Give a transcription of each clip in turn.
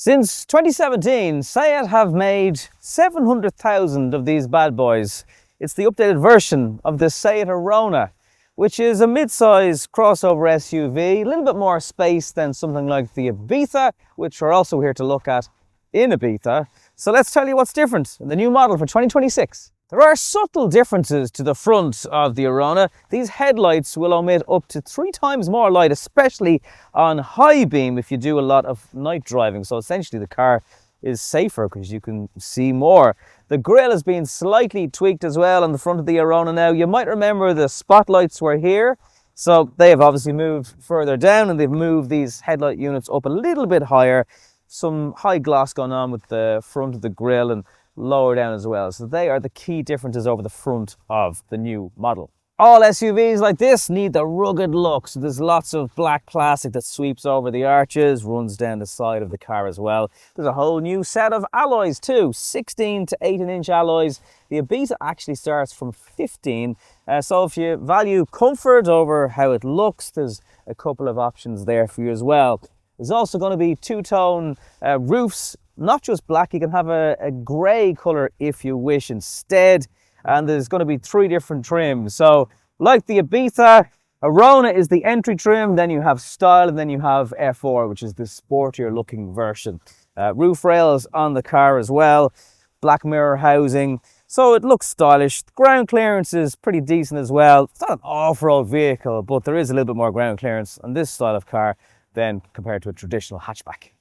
Since 2017, SEAT have made 700,000 of these bad boys. It's the updated version of the SEAT Arona, which is a mid-size crossover SUV, a little bit more space than something like the Ibiza, which we're also here to look at in Ibiza. So let's tell you what's different in the new model for 2026. There are subtle differences to the front of the Arona. These headlights will emit up to 3 times more light, especially on high beam if you do a lot of night driving. So essentially the car is safer because you can see more. The grille has been slightly tweaked as well on the front of the Arona now. You might remember the spotlights were here. So they have obviously moved further down and they've moved these headlight units up a little bit higher. Some high gloss going on with the front of the grille and lower down as well. So they are the key differences over the front of the new model. All SUVs like this need the rugged look. So there's lots of black plastic that sweeps over the arches, runs down the side of the car as well. There's a whole new set of alloys too, 16 to 18-inch alloys. The Ibiza actually starts from 15. So if you value comfort over how it looks, there's a couple of options there for you as well. There's also going to be two-tone roofs, not just black. You can have a grey colour if you wish instead. And there's going to be 3 different trims. So like the Ibiza, Arona is the entry trim, then you have Style, and then you have F4, which is the sportier looking version. Roof rails on the car as well, black mirror housing. So it looks stylish. Ground clearance is pretty decent as well. It's not an off-road vehicle, but there is a little bit more ground clearance on this style of car than compared to a traditional hatchback.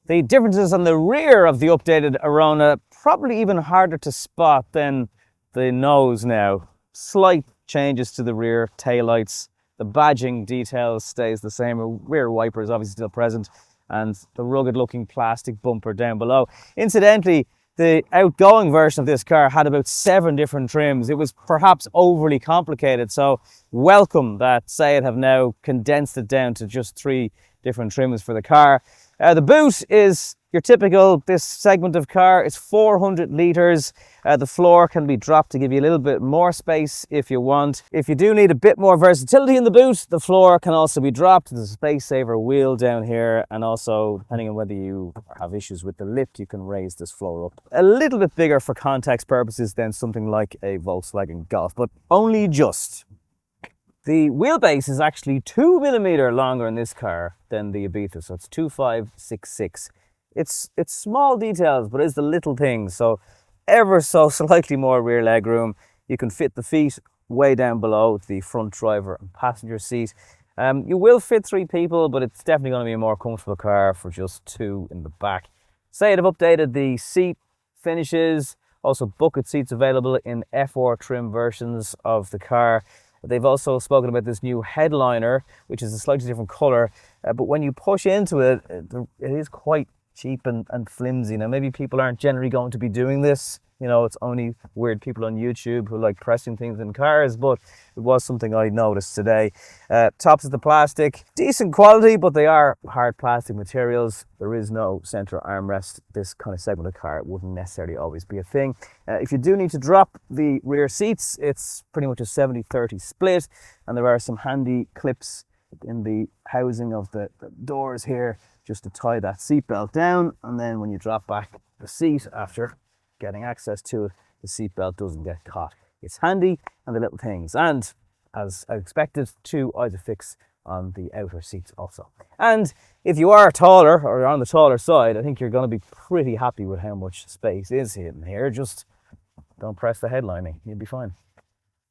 The differences on the rear of the updated Arona, probably even harder to spot than the nose now. Slight changes to the rear taillights. The badging details stays the same. Rear wiper is obviously still present, and the rugged looking plastic bumper down below. Incidentally, the outgoing version of this car had about 7 different trims. It was perhaps overly complicated, so welcome that SEAT have now condensed it down to just 3 different trims for the car. The boot is your typical, this segment of car. It's 400 litres. The floor can be dropped to give you a little bit more space if you want. If you do need a bit more versatility in the boot, the floor can also be dropped. There's a space saver wheel down here, and also depending on whether you have issues with the lift, you can raise this floor up a little bit bigger for context purposes than something like a Volkswagen Golf, but only just. The wheelbase is actually 2mm longer in this car than the Ibiza, so it's 2566. It's small details, but it's the little things. So ever so slightly more rear leg room. You can fit the feet way down below the front driver and passenger seat. You will fit 3 people, but it's definitely going to be a more comfortable car for just 2 in the back. SEAT have updated the seat finishes, also bucket seats available in F4 trim versions of the car. They've also spoken about this new headliner, which is a slightly different colour, but when you push into it, it is quite cheap and flimsy. Now, maybe people aren't generally going to be doing this. You know, it's only weird people on YouTube who like pressing things in cars, but it was something I noticed today. Tops of the plastic, decent quality, but they are hard plastic materials. There is no centre armrest. This kind of segment of car wouldn't necessarily always be a thing. If you do need to drop the rear seats, it's pretty much a 70-30 split, and there are some handy clips in the housing of the doors here just to tie that seatbelt down, and then when you drop back the seat after getting access to it, the seatbelt doesn't get caught. It's handy, and the little things. And as I expected, 2 Isofix on the outer seats also. And if you are taller or on the taller side, I think you're going to be pretty happy with how much space is in here. Just don't press the headlining, you'll be fine.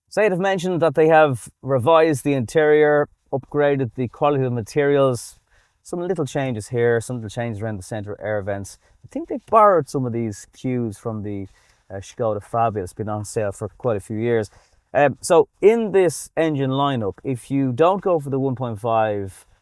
SEAT have mentioned that they have revised the interior, upgraded the quality of the materials. Some little changes here, some little changes around the centre air vents. I think they borrowed some of these cues from the Skoda Fabia. It's been on sale for quite a few years. So in this engine lineup, if you don't go for the 1.5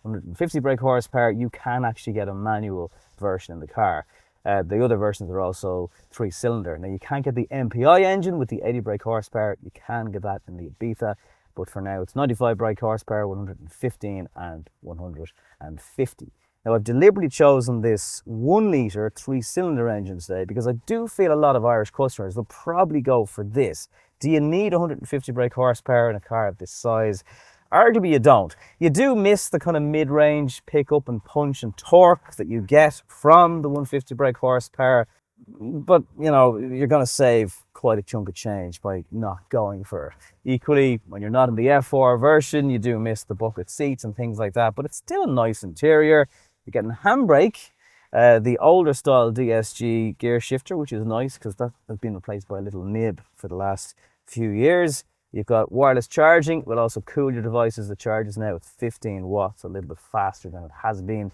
150 brake horsepower, you can actually get a manual version in the car. The other versions are also 3-cylinder. Now, you can't get the MPI engine with the 80 brake horsepower. You can get that in the Ibiza. But for now, it's 95 brake horsepower, 115 and 150. Now, I've deliberately chosen this 1-litre 3-cylinder engine today because I do feel a lot of Irish customers will probably go for this. Do you need 150 brake horsepower in a car of this size? Arguably you don't. You do miss the kind of mid-range pickup and punch and torque that you get from the 150 brake horsepower, but you know, you're going to save quite a chunk of change by not going for it. Equally, when you're not in the F4 version, you do miss the bucket seats and things like that, but it's still a nice interior. You're getting handbrake, the older style DSG gear shifter, which is nice because that has been replaced by a little nib for the last few years. You've got wireless charging. Will also cool your devices. The charge is now at 15 watts, a little bit faster than it has been.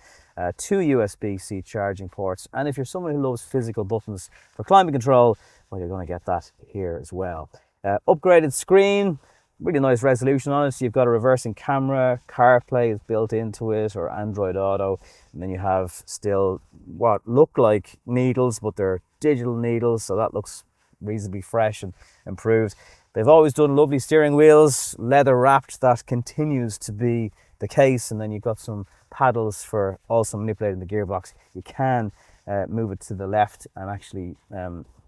Two USB-C charging ports. And if you're someone who loves physical buttons for climate control, well, you're going to get that here as well. Upgraded screen, really nice resolution on it. So you've got a reversing camera, CarPlay is built into it, or Android Auto. And then you have still what look like needles, but they're digital needles. So that looks reasonably fresh and improved. They've always done lovely steering wheels, leather wrapped. That continues to be the case. And then you've got some paddles for also manipulating the gearbox. You can move it to the left and actually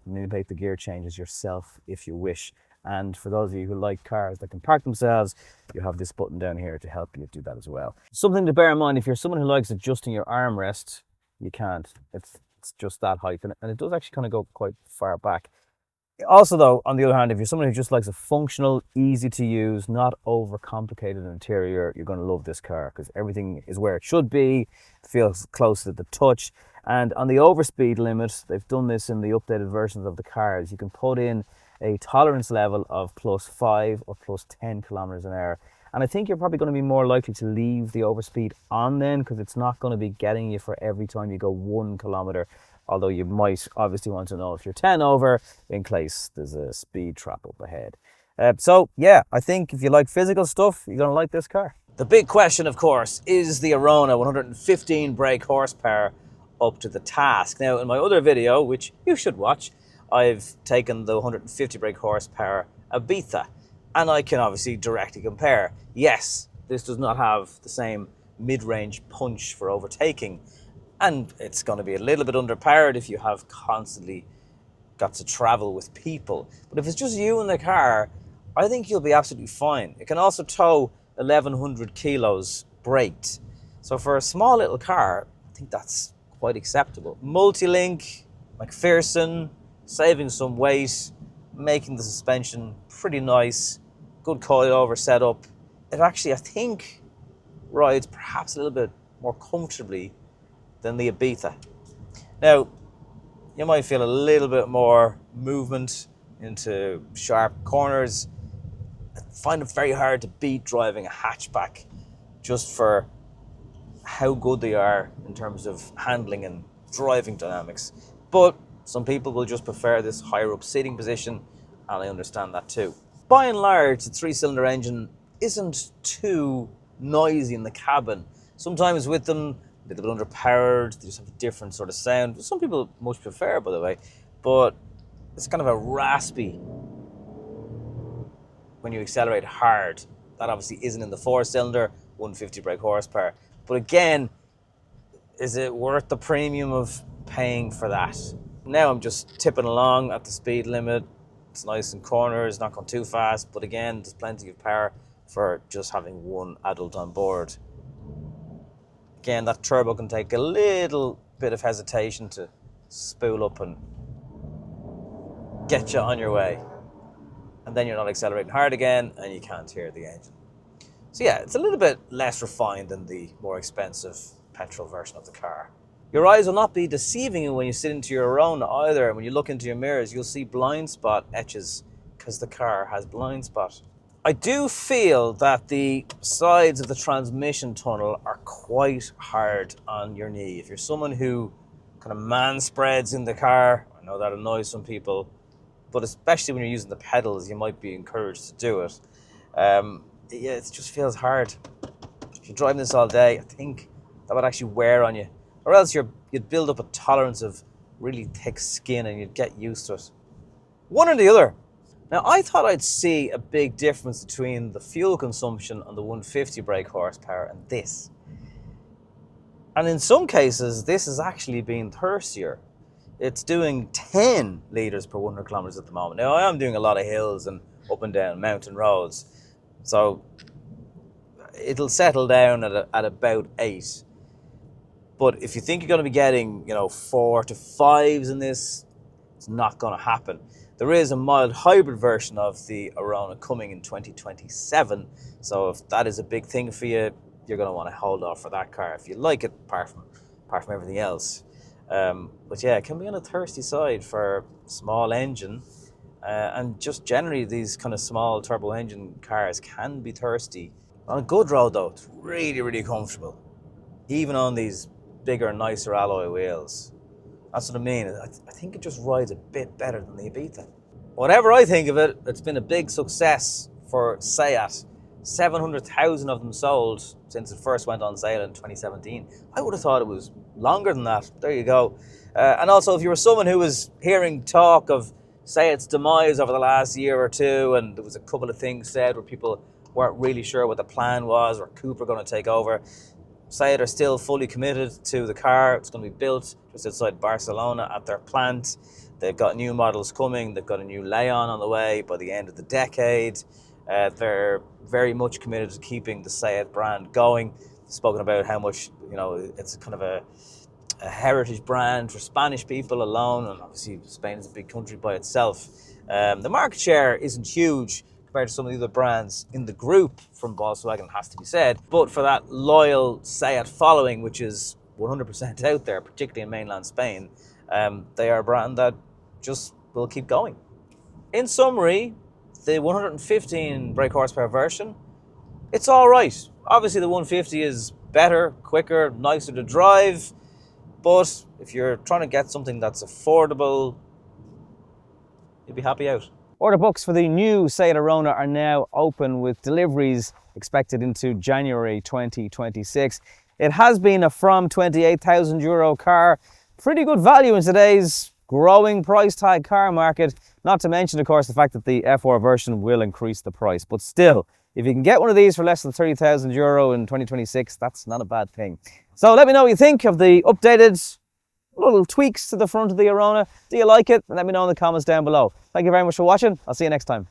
manipulate the gear changes yourself if you wish. And for those of you who like cars that can park themselves, you have this button down here to help you do that as well. Something to bear in mind, if you're someone who likes adjusting your armrest, you can't. It's just that height, and it does actually kind of go quite far back. Also though, on the other hand, if you're someone who just likes a functional, easy to use, not overcomplicated interior, you're going to love this car because everything is where it should be, feels close to the touch. And on the overspeed limit, they've done this in the updated versions of the cars. You can put in a tolerance level of +5 or +10 kilometers an hour. And I think you're probably going to be more likely to leave the overspeed on then, because it's not going to be getting you for every time you go 1 kilometer. Although you might obviously want to know if you're 10 over in case there's a speed trap up ahead. So yeah, I think if you like physical stuff, you're going to like this car. The big question, of course, is the Arona 115 brake horsepower up to the task? Now, in my other video, which you should watch, I've taken the 150 brake horsepower Ibiza, and I can obviously directly compare. Yes, this does not have the same mid-range punch for overtaking, and it's going to be a little bit underpowered if you have constantly got to travel with people. But if it's just you in the car, I think you'll be absolutely fine. It can also tow 1,100 kilos braked. So for a small little car, I think that's quite acceptable. Multi-link, McPherson, saving some weight, making the suspension pretty nice, good coilover setup. It actually, I think, rides perhaps a little bit more comfortably than the Ibiza. Now, you might feel a little bit more movement into sharp corners. I find it very hard to beat driving a hatchback just for how good they are in terms of handling and driving dynamics. But some people will just prefer this higher up seating position, and I understand that too. By and large, the 3-cylinder engine isn't too noisy in the cabin. Sometimes with them, a little bit underpowered, they just have a different sort of sound. Some people much prefer, by the way, but it's kind of a raspy when you accelerate hard. That obviously isn't in the 4-cylinder, 150 brake horsepower. But again, is it worth the premium of paying for that? Now I'm just tipping along at the speed limit. It's nice in corners, not going too fast, but again, there's plenty of power for just having one adult on board. Again, that turbo can take a little bit of hesitation to spool up and get you on your way. And then you're not accelerating hard again and you can't hear the engine. So yeah, it's a little bit less refined than the more expensive petrol version of the car. Your eyes will not be deceiving you when you sit into your Arona either. When you look into your mirrors, you'll see blind spot etches because the car has blind spot. I do feel that the sides of the transmission tunnel are quite hard on your knee. If you're someone who kind of man spreads in the car, I know that annoys some people, but especially when you're using the pedals, you might be encouraged to do it. Yeah, it just feels hard. If you're driving this all day, I think that would actually wear on you. Or else you'd build up a tolerance of really thick skin and you'd get used to it. One or the other. Now, I thought I'd see a big difference between the fuel consumption on the 150 brake horsepower and this. And in some cases, this has actually been thirstier. It's doing 10 litres per 100 kilometers at the moment. Now, I am doing a lot of hills and up and down mountain roads. So it'll settle down at about 8. But if you think you're going to be getting, 4 to 5s in this, it's not going to happen. There is a mild hybrid version of the Arona coming in 2027. So if that is a big thing for you, you're going to want to hold off for that car if you like it, apart from everything else. But yeah, it can be on the thirsty side for small engine. And just generally, these kind of small turbo engine cars can be thirsty. On a good road though, it's really, really comfortable. Even on these bigger, nicer alloy wheels. That's what I mean. I think it just rides a bit better than the Ibiza. Whatever I think of it, it's been a big success for SEAT. 700,000 of them sold since it first went on sale in 2017. I would have thought it was longer than that. There you go. And also, if you were someone who was hearing talk of SEAT's demise over the last year or two, and there was a couple of things said where people weren't really sure what the plan was, or CUPRA going to take over, SEAT are still fully committed to the car. It's going to be built just outside Barcelona at their plant. They've got new models coming. They've got a new Leon on the way by the end of the decade. They're very much committed to keeping the SEAT brand going. Spoken about how much, it's kind of a heritage brand for Spanish people alone, and obviously Spain is a big country by itself. The market share isn't huge compared to some of the other brands in the group from Volkswagen, has to be said. But for that loyal SEAT following, which is 100% out there, particularly in mainland Spain, they are a brand that just will keep going. In summary, the 115 brake horsepower version, it's all right. Obviously, the 150 is better, quicker, nicer to drive. But if you're trying to get something that's affordable, you'll be happy out. Order books for the new SEAT Arona are now open, with deliveries expected into January 2026. It has been a from €28,000 car. Pretty good value in today's growing price tag car market. Not to mention, of course, the fact that the F4 version will increase the price. But still, if you can get one of these for less than €30,000 in 2026, that's not a bad thing. So let me know what you think of the updated little tweaks to the front of the Arona. Do you like it? Let me know in the comments down below. Thank you very much for watching. I'll see you next time.